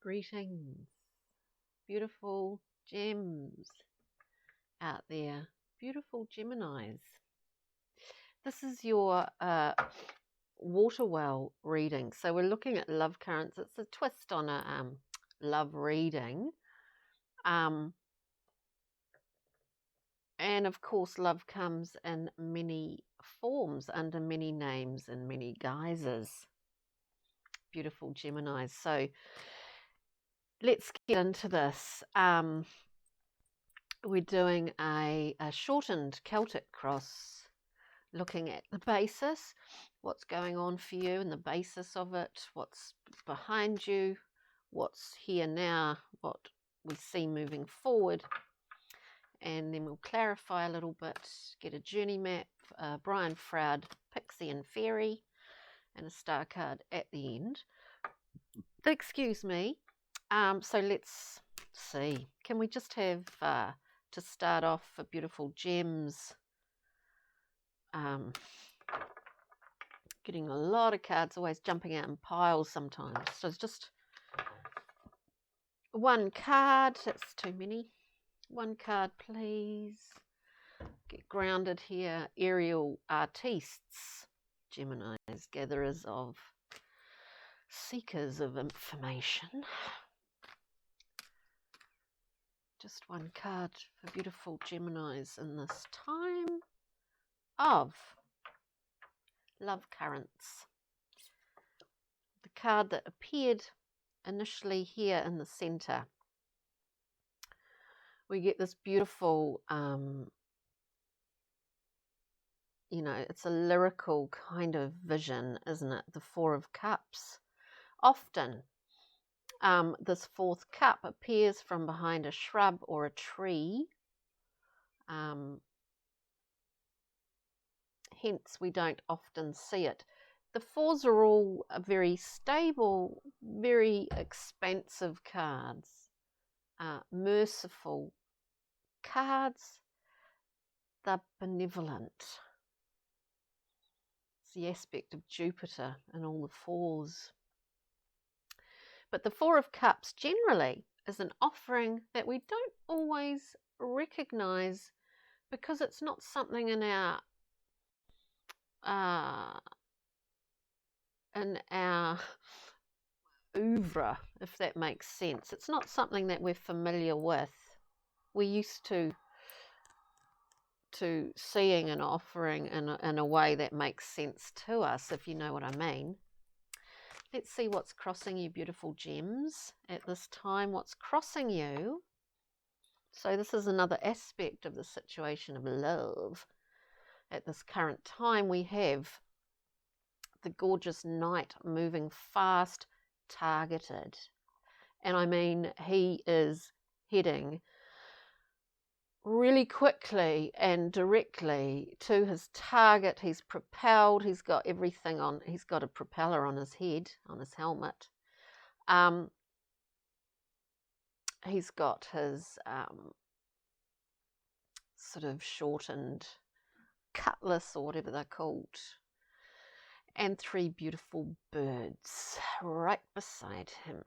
Greetings, beautiful gems out there, beautiful Geminis. This is your water well reading. So we're looking at love currents. It's a twist on a love reading. And of course, love comes in many forms, under many names and many guises. Beautiful Geminis. So let's get into this. We're doing a shortened Celtic cross, looking at the basis, what's going on for you and the basis of it, what's behind you, what's here now, what we see moving forward, and then we'll clarify a little bit, get a journey map, Brian Froud, Pixie and Fairy, and a star card at the end. Excuse me. So let's see. Can we just have, to start off, for beautiful gems, getting a lot of cards, always jumping out in piles sometimes. So it's just one card. That's too many. One card, please. Get grounded here. Aerial artistes, Geminis, gatherers of, seekers of information. Just one card for beautiful Geminis in this time of love currents. The card that appeared initially here in the center. We get this beautiful, it's a lyrical kind of vision, isn't it? The Four of Cups. Often, this fourth cup appears from behind a shrub or a tree. Hence, we don't often see it. The fours are all very stable, very expansive cards, merciful cards. They're benevolent. It's the aspect of Jupiter and all the fours. But the Four of Cups generally is an offering that we don't always recognize, because it's not something in our oeuvre, if that makes sense. It's not something that we're familiar with. We're used to seeing an offering in a way that makes sense to us, if you know what I mean. Let's see what's crossing you, beautiful gems, at this time. What's crossing you? So this is another aspect of the situation of love. At this current time, we have the gorgeous knight moving fast, targeted. And I mean, he is heading really quickly and directly to his target. He's propelled. He's got everything on. He's got a propeller on his head, on his helmet. He's got his sort of shortened cutlass, or whatever they're called, and three beautiful birds right beside him.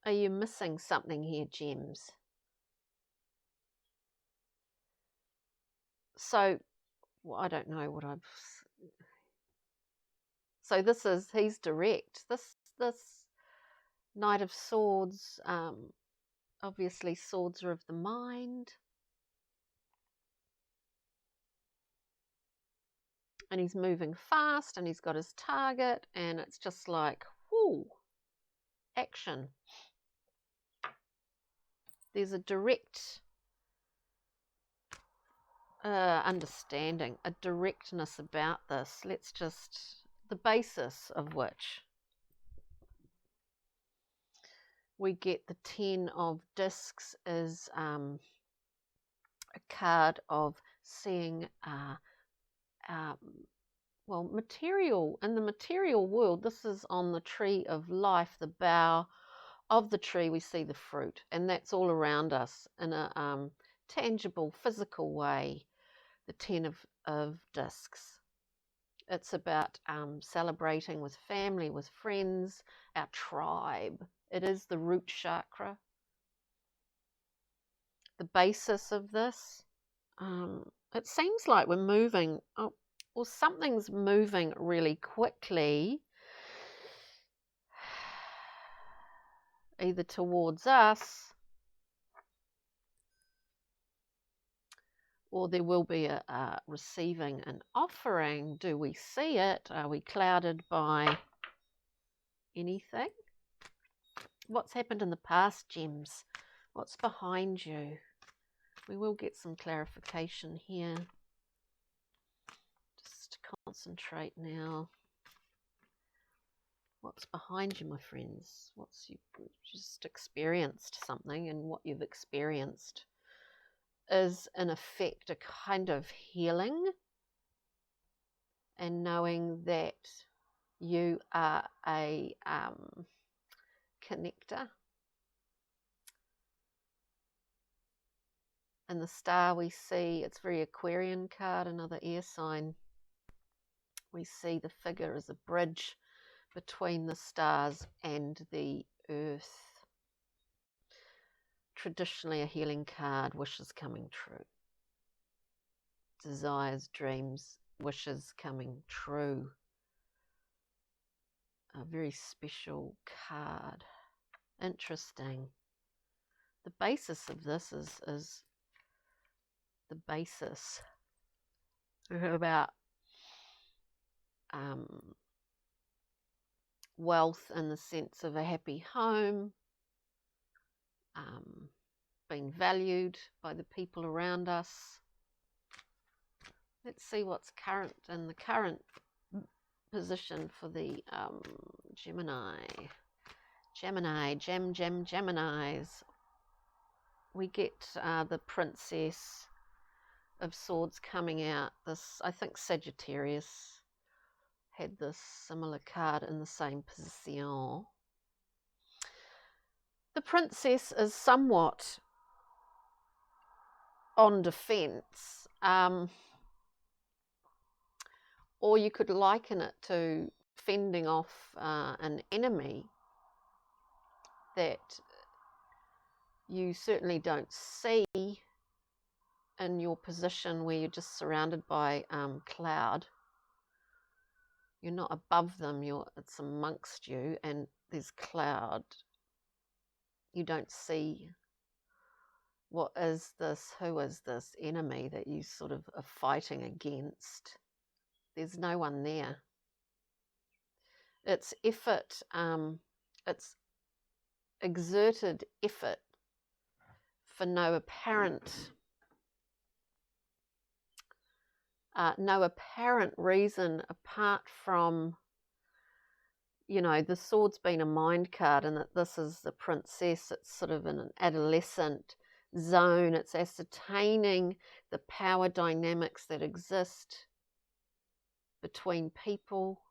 Are you missing something here, gems? So, well, I don't know what I've... So this is, he's direct. This Knight of Swords, obviously swords are of the mind. And he's moving fast, and he's got his target, and it's just like, whoo, action. There's a direct understanding, a directness about this. Let's just, the basis of which we get the 10 of discs is a card of seeing well, material. In the material world, this is on the tree of life, the bough of the tree, we see the fruit, and that's all around us in a tangible, physical way, the 10 of discs. It's about celebrating with family, with friends, our tribe. It is the root chakra. The basis of this, it seems like we're moving, or something's moving really quickly, either towards us, or there will be a receiving an offering. Do we see it? Are we clouded by anything? What's happened in the past, gems? What's behind you? We will get some clarification here. Just concentrate now. What's behind you, my friends? You've just experienced something, and what you've experienced is, in effect, a kind of healing, and knowing that you are a connector. And the star we see, it's very Aquarian card, another air sign. We see the figure as a bridge between the stars and the earth. Traditionally a healing card, wishes coming true. Desires, dreams, wishes coming true. A very special card. Interesting. The basis of this is the basis about wealth in the sense of a happy home, being valued by the people around us. Let's see what's current in the current position for the Geminis. We get the Princess of Swords coming out. This, I think Sagittarius had this similar card in the same position. The Princess is somewhat on defense, or you could liken it to fending off an enemy that you certainly don't see in your position where you're just surrounded by cloud. You're not above them, it's amongst you, and there's cloud. You don't see what is this, who is this enemy that you sort of are fighting against. There's no one there. It's effort, it's exerted effort for no apparent reason apart from, the sword's been a mind card, and that this is the princess. It's sort of in an adolescent zone. It's ascertaining the power dynamics that exist between people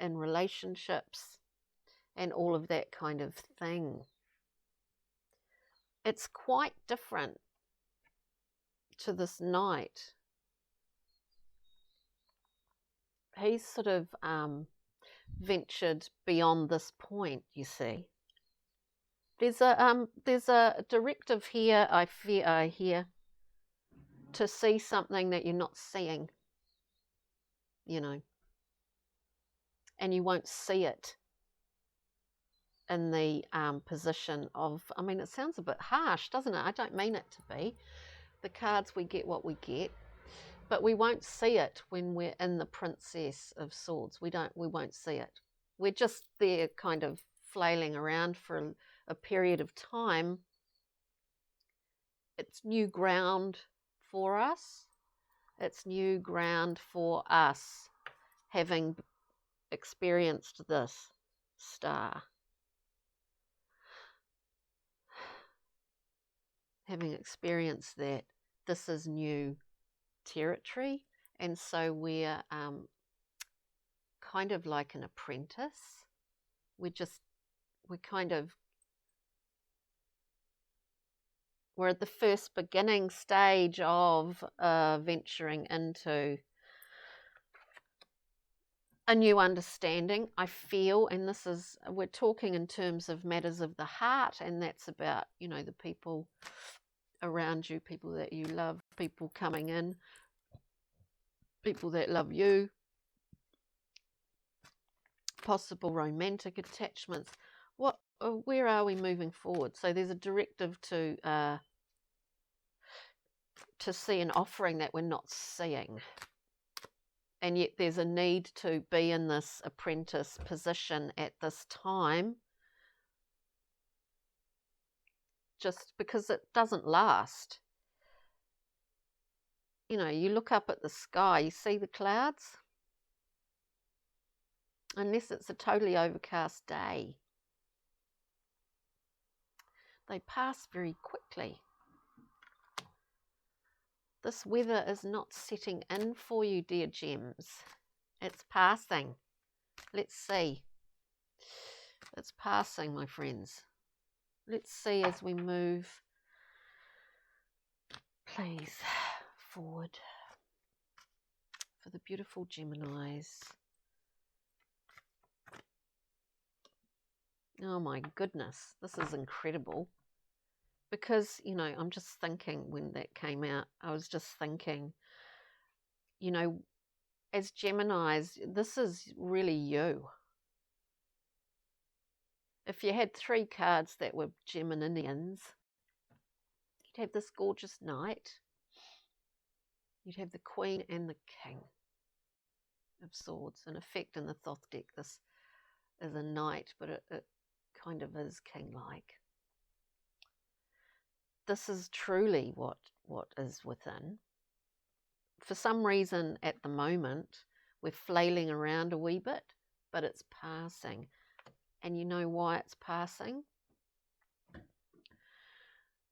and relationships and all of that kind of thing. It's quite different to this knight. He's sort of ventured beyond this point, you see. There's a directive here, I hear, to see something that you're not seeing, and you won't see it in the position of, it sounds a bit harsh, doesn't it? I don't mean it to be. The cards, we get what we get, but we won't see it when we're in the Princess of Swords. We won't see it. We're just there kind of flailing around for a period of time. It's new ground for us. It's new ground for us, having experienced this star. Having experienced that, this is new territory, and so we're kind of like an apprentice. We're at the first beginning stage of venturing into a new understanding, I feel, and this is, we're talking in terms of matters of the heart, and that's about, you know, the people around you, people that you love, people coming in, people that love you, possible romantic attachments. Where are we moving forward? So there's a directive to see an offering that we're not seeing. And yet there's a need to be in this apprentice position at this time, just because it doesn't last. You know, you look up at the sky, you see the clouds, unless it's a totally overcast day. They pass very quickly. This weather is not setting in for you, dear gems. It's passing. Let's see. It's passing, my friends. Let's see as we move, please, forward for the beautiful Geminis. Oh my goodness, this is incredible. Because, you know, I'm just thinking when that came out, I was just thinking, you know, as Geminis, this is really you. If you had 3 cards that were Geminians, you'd have this gorgeous knight. You'd have the Queen and the King of Swords. In effect, in the Thoth deck, this is a knight, but it kind of is king-like. This is truly what is within. For some reason, at the moment, we're flailing around a wee bit, but it's passing. And you know why it's passing?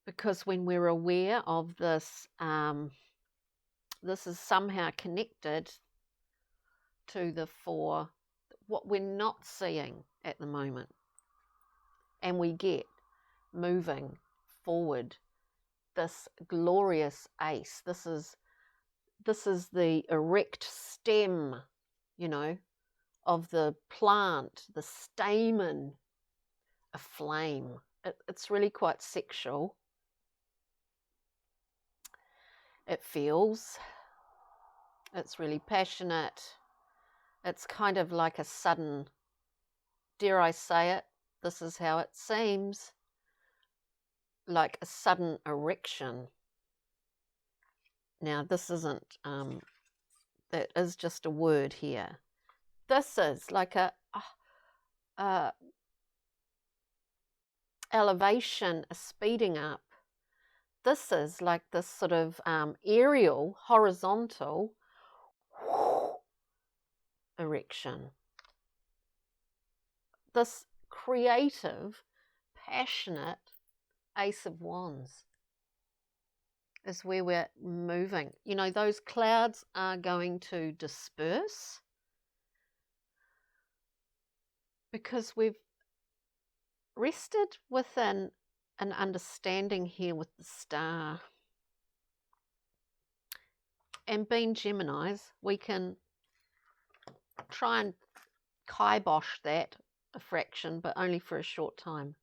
Because when we're aware of this, this is somehow connected to what we're not seeing at the moment. And we get moving forward this glorious ace. This is the erect stem, you know, of the plant, the stamen, a flame. It's really quite sexual. It feels. It's really passionate. It's kind of like a sudden, dare I say it, this is how it seems, like a sudden erection. Now, this isn't, that is just a word here. This is like a elevation, a speeding up. This is like this sort of aerial, horizontal erection. This creative, passionate Ace of Wands is where we're moving. You know, those clouds are going to disperse because we've rested within an understanding here with the star. And being Geminis, we can try and kibosh that a fraction, but only for a short time.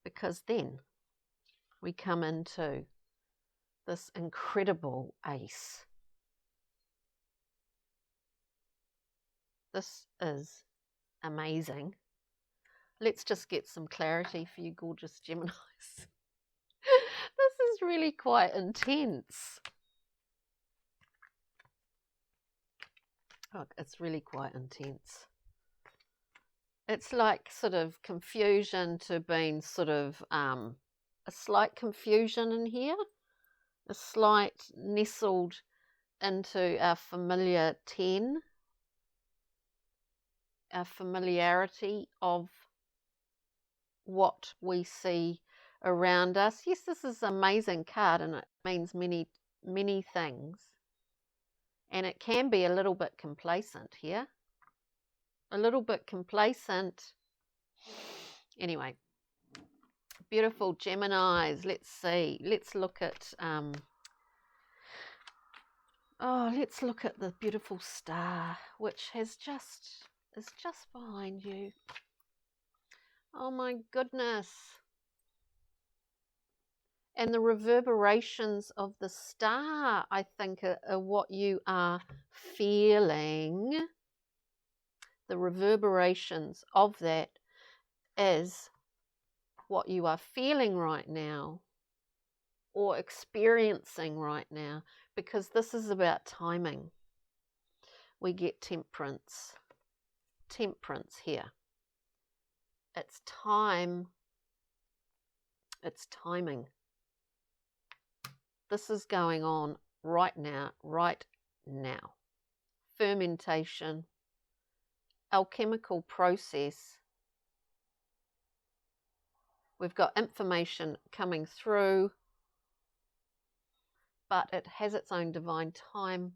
Because then we come into this incredible ace. This is amazing. Let's just get some clarity for you gorgeous Geminis. This is really quite intense. Oh, it's really quite intense. It's like sort of confusion to being sort of a slight confusion in here, a slight nestled into our familiar 10, our familiarity of what we see around us. Yes, this is an amazing card and it means many, many things. And it can be a little bit complacent here. A little bit complacent. Anyway, beautiful Geminis. Let's see. Let's look at, Oh, let's look at the beautiful star, which is just behind you. Oh my goodness. And the reverberations of the star, I think, are what you are feeling. The reverberations of that is what you are feeling right now or experiencing right now, because this is about timing. We get temperance here. It's time. It's timing. This is going on right now. Fermentation, alchemical process. We've got information coming through, but it has its own divine time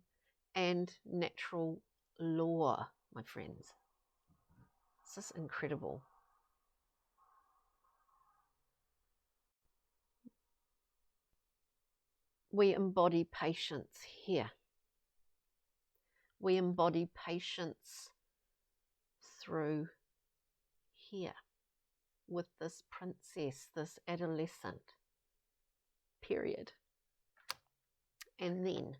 and natural law, my friends. This is incredible. We embody patience here. We embody patience through here with this princess, this adolescent period. And then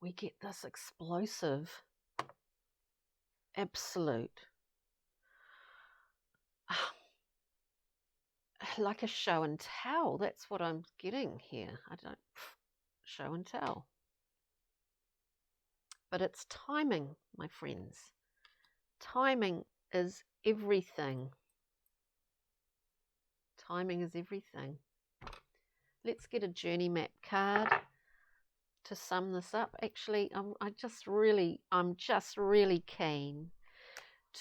we get this explosive, absolute, like a show and tell. That's what I'm getting here. Show and tell. But it's timing, my friends. Timing is everything. Timing is everything. Let's get a journey map card to sum this up. Actually, I'm just really keen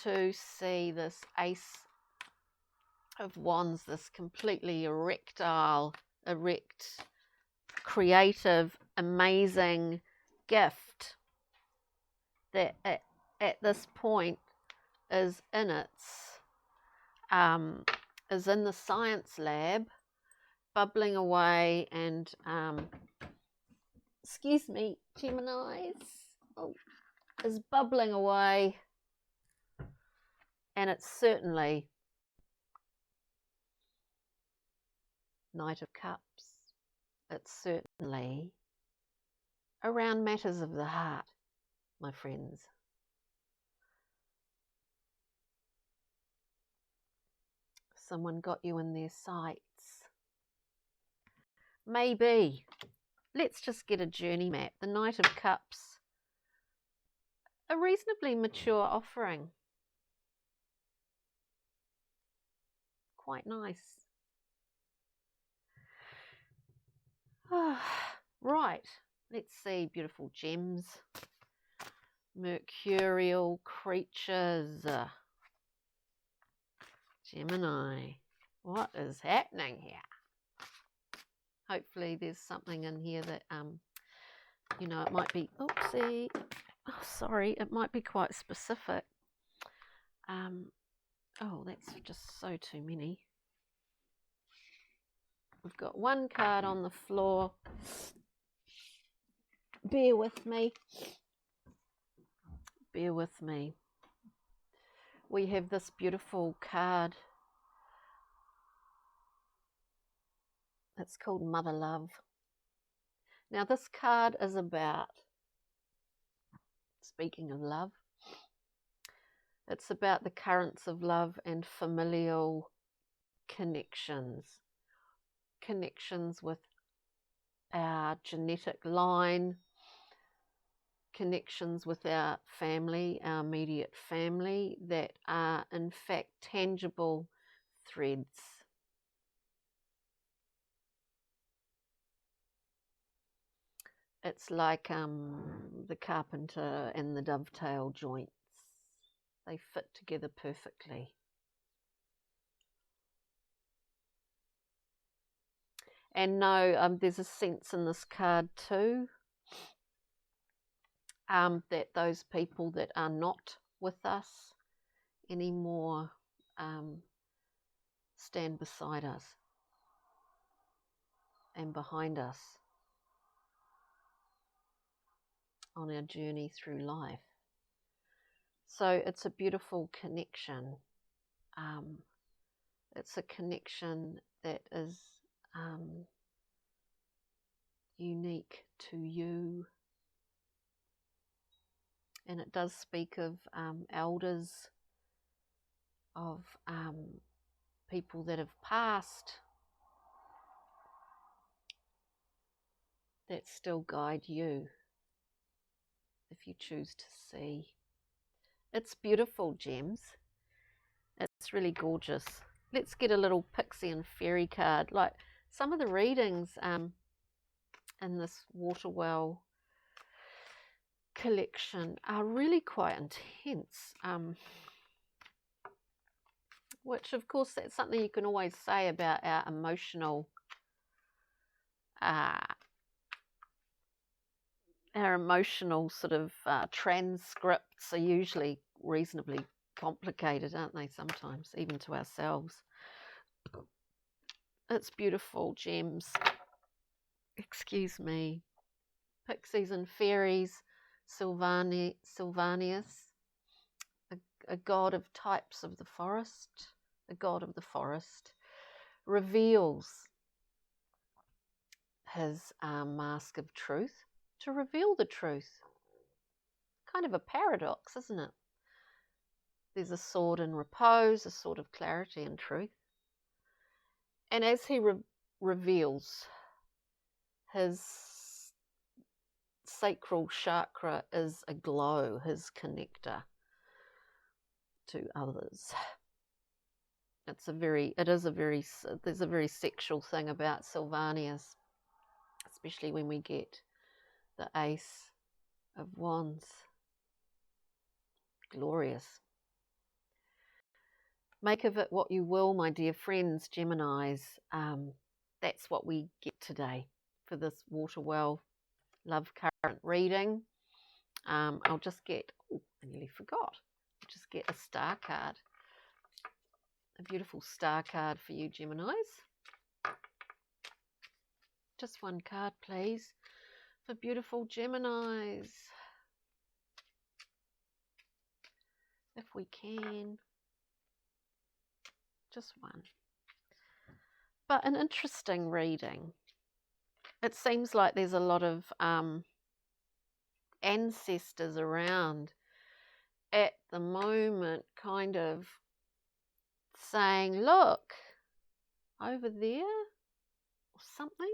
to see this Ace of Wands, this completely erect, creative, amazing gift that at this point is in the science lab, bubbling away, and excuse me, Geminis, is bubbling away, and it's certainly Knight of Cups. It's certainly around matters of the heart, my friends. Someone got you in their sights. Maybe. Let's just get a journey map. The Knight of Cups. A reasonably mature offering. Quite nice. Right. Let's see. Beautiful gems. Mercurial creatures. Gemini. What is happening here? Hopefully there's something in here that, it might be, oopsie, oh, sorry, it might be quite specific. Oh, that's just so too many. We've got one card on the floor. Bear with me. Bear with me. We have this beautiful card. It's called Mother Love. Now this card is about, speaking of love, it's about the currents of love and familial connections. Connections with our genetic line, connections with our family, our immediate family, that are in fact tangible threads. It's like the carpenter and the dovetail joints. They fit together perfectly. And no, there's a sense in this card too that those people that are not with us anymore stand beside us and behind us. on our journey through life. So it's a beautiful connection. It's a connection that is unique to you. And it does speak of elders, of people that have passed, that still guide you if you choose to see. It's beautiful, gems. It's really gorgeous. Let's get a little pixie and fairy card. Like some of the readings in this Waterwell collection are really quite intense, which of course that's something you can always say about our emotional sort of transcripts are usually reasonably complicated, aren't they, sometimes, even to ourselves. It's beautiful, gems. Excuse me. Pixies and fairies, Sylvanus, a god of types of the forest, a god of the forest, reveals his mask of truth to reveal the truth. Kind of a paradox, isn't it? There's a sword in repose, a sword of clarity and truth. And as he reveals, his sacral chakra is aglow, his connector to others. There's a very sexual thing about Sylvanus, especially when we get the Ace of Wands. Glorious. Make of it what you will, my dear friends, Geminis. That's what we get today for this Waterwell Love Current reading. I'll just get, I nearly forgot, I'll just get a star card. A beautiful star card for you, Geminis. Just one card, please, for beautiful Geminis. If we can. Just one. But an interesting reading. It seems like there's a lot of ancestors around at the moment, kind of saying, look, over there, or something.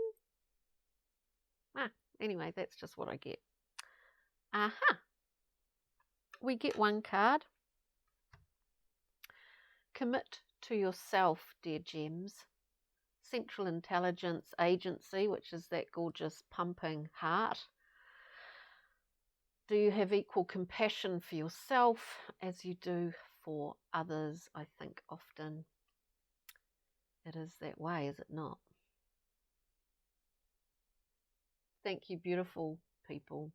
Anyway, that's just what I get. We get one card. Commit to yourself, dear gems. Central Intelligence Agency, which is that gorgeous pumping heart. Do you have equal compassion for yourself as you do for others? I think often it is that way, is it not? Thank you, beautiful people.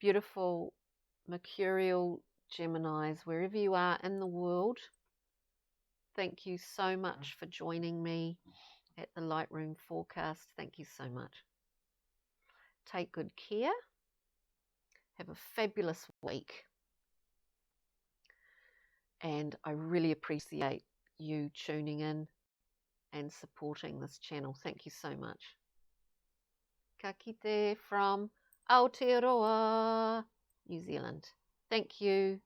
Beautiful Mercurial Geminis, wherever you are in the world. Thank you so much for joining me at the Lightroom forecast. Thank you so much. Take good care. Have a fabulous week. And I really appreciate you tuning in and supporting this channel. Thank you so much. Ka kite from Aotearoa, New Zealand. Thank you.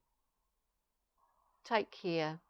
Take care.